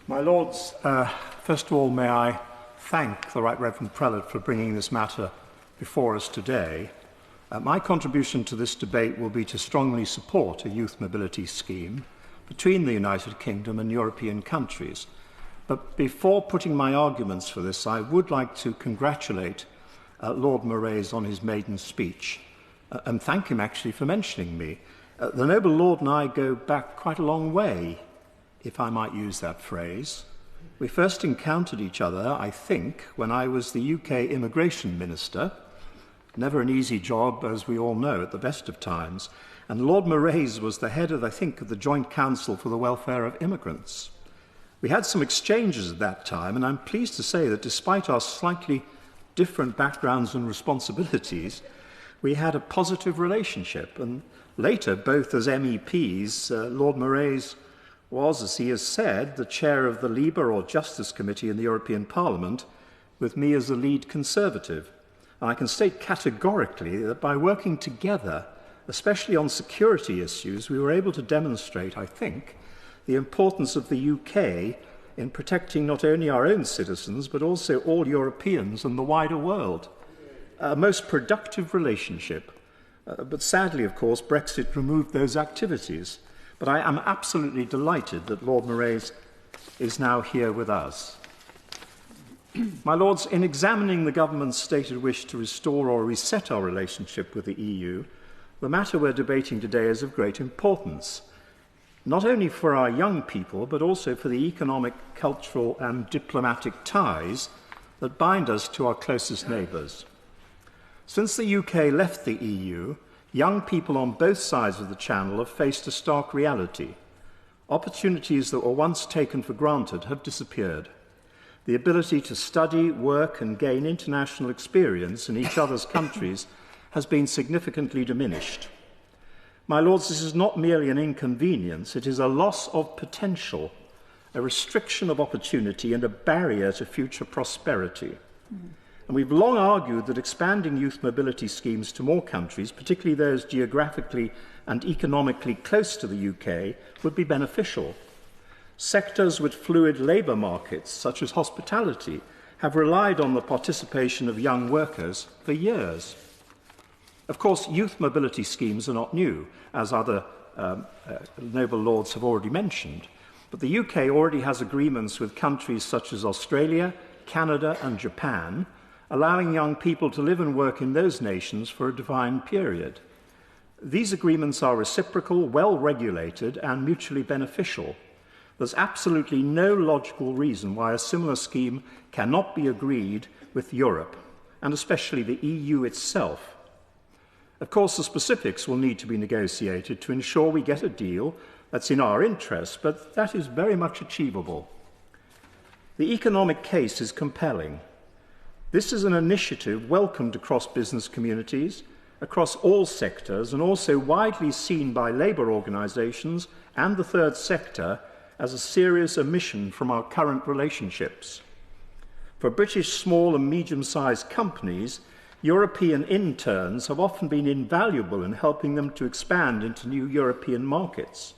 My Lords, first of all, may I thank the Right Reverend Prelate for bringing this matter before us today. My contribution to this debate will be to strongly support a youth mobility scheme between the United Kingdom and European countries. But before putting my arguments for this, I would like to congratulate Lord Moraes on his maiden speech and thank him actually for mentioning me. The noble Lord and I go back quite a long way, if I might use that phrase. We first encountered each other, I think, when I was the UK Immigration Minister. Never an easy job, as we all know, at the best of times. And Lord Moraes was the head of, I think, of the Joint Council for the Welfare of Immigrants. We had some exchanges at that time, and I'm pleased to say that despite our slightly different backgrounds and responsibilities, we had a positive relationship. And later, both as MEPs, Lord Moraes was, as he has said, the chair of the Libre or Justice Committee in the European Parliament, with me as the lead Conservative. And I can state categorically that by working together, especially on security issues, we were able to demonstrate, I think, the importance of the UK in protecting not only our own citizens, but also all Europeans and the wider world. A most productive relationship. But sadly, of course, Brexit removed those activities. But I am absolutely delighted that Lord Moraes is now here with us. My Lords, in examining the government's stated wish to restore or reset our relationship with the EU, the matter we're debating today is of great importance, not only for our young people, but also for the economic, cultural and diplomatic ties that bind us to our closest neighbours. Since the UK left the EU, young people on both sides of the Channel have faced a stark reality. Opportunities that were once taken for granted have disappeared. The ability to study, work and gain international experience in each other's countries has been significantly diminished. My Lords, this is not merely an inconvenience, it is a loss of potential, a restriction of opportunity and a barrier to future prosperity. And we've long argued that expanding youth mobility schemes to more countries, particularly those geographically and economically close to the UK, would be beneficial. Sectors with fluid labour markets, such as hospitality, have relied on the participation of young workers for years. Of course, youth mobility schemes are not new, as other noble lords have already mentioned. But the UK already has agreements with countries such as Australia, Canada and Japan, allowing young people to live and work in those nations for a defined period. These agreements are reciprocal, well-regulated and mutually beneficial. There's absolutely no logical reason why a similar scheme cannot be agreed with Europe, and especially the EU itself. Of course, the specifics will need to be negotiated to ensure we get a deal that's in our interest, but that is very much achievable. The economic case is compelling. This is an initiative welcomed across business communities, across all sectors, and also widely seen by labour organisations and the third sector as a serious omission from our current relationships. For British small and medium-sized companies, European interns have often been invaluable in helping them to expand into new European markets.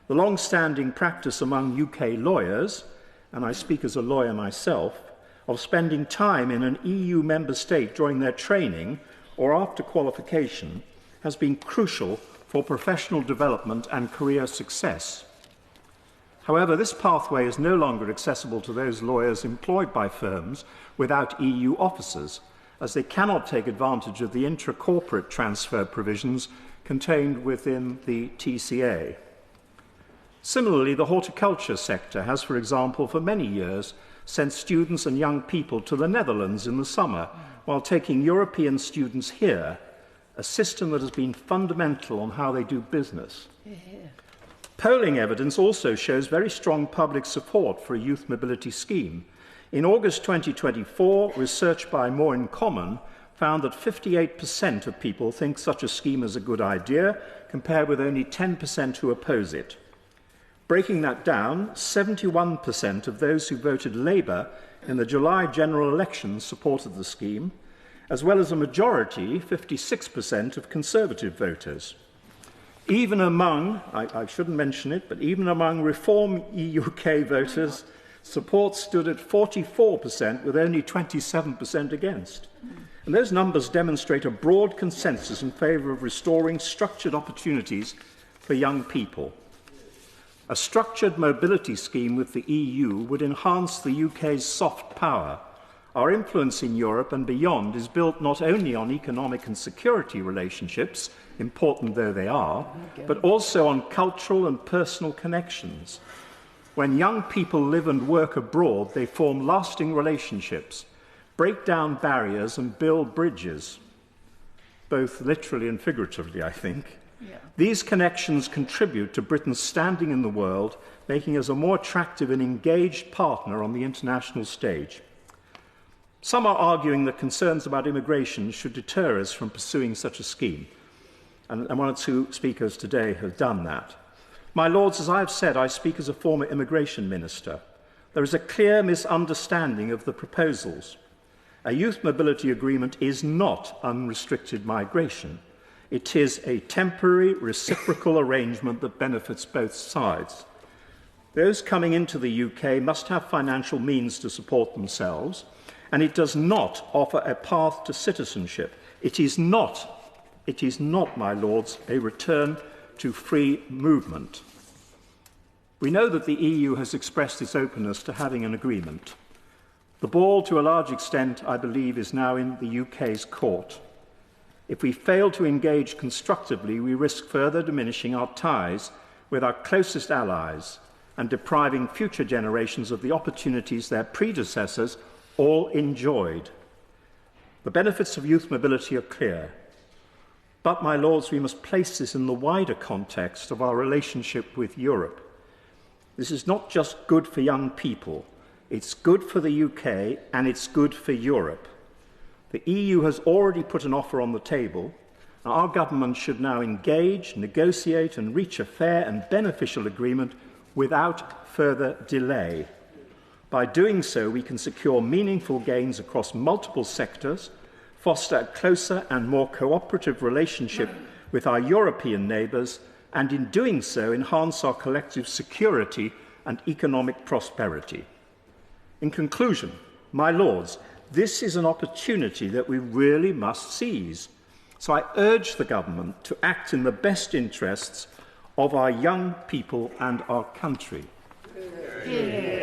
The long-standing practice among UK lawyers, and I speak as a lawyer myself, of spending time in an EU member state during their training or after qualification has been crucial for professional development and career success. However, this pathway is no longer accessible to those lawyers employed by firms without EU offices, as they cannot take advantage of the intra-corporate transfer provisions contained within the TCA. Similarly, the horticulture sector has, for example, for many years, sent students and young people to the Netherlands in the summer, while taking European students here, a system that has been fundamental on how they do business. Polling evidence also shows very strong public support for a youth mobility scheme. In August 2024, research by More in Common found that 58% of people think such a scheme is a good idea, compared with only 10% who oppose it. Breaking that down, 71% of those who voted Labour in the July general election supported the scheme, as well as a majority, 56%, of Conservative voters. Even among, I shouldn't mention it, but even among Reform UK voters, support stood at 44% with only 27% against. And those numbers demonstrate a broad consensus in favour of restoring structured opportunities for young people. A structured mobility scheme with the EU would enhance the UK's soft power. Our influence in Europe and beyond is built not only on economic and security relationships, important though they are, but also on cultural and personal connections. When young people live and work abroad, they form lasting relationships, break down barriers and build bridges, both literally and figuratively, I think. Yeah. These connections contribute to Britain's standing in the world, making us a more attractive and engaged partner on the international stage. Some are arguing that concerns about immigration should deter us from pursuing such a scheme, and one or two speakers today have done that. My Lords, as I have said, I speak as a former immigration minister. There is a clear misunderstanding of the proposals. A youth mobility agreement is not unrestricted migration. It is a temporary, reciprocal arrangement that benefits both sides. Those coming into the UK must have financial means to support themselves, and it does not offer a path to citizenship. It is not, my Lords, a return to free movement. We know that the EU has expressed its openness to having an agreement. The ball, to a large extent, I believe, is now in the UK's court. If we fail to engage constructively, we risk further diminishing our ties with our closest allies and depriving future generations of the opportunities their predecessors all enjoyed. The benefits of youth mobility are clear. But, my Lords, we must place this in the wider context of our relationship with Europe. This is not just good for young people. It's good for the UK and it's good for Europe. The EU has already put an offer on the table. Our government should now engage, negotiate and reach a fair and beneficial agreement without further delay. By doing so, we can secure meaningful gains across multiple sectors, foster a closer and more cooperative relationship with our European neighbours, and in doing so, enhance our collective security and economic prosperity. In conclusion, my Lords, this is an opportunity that we really must seize. So I urge the government to act in the best interests of our young people and our country. Yeah.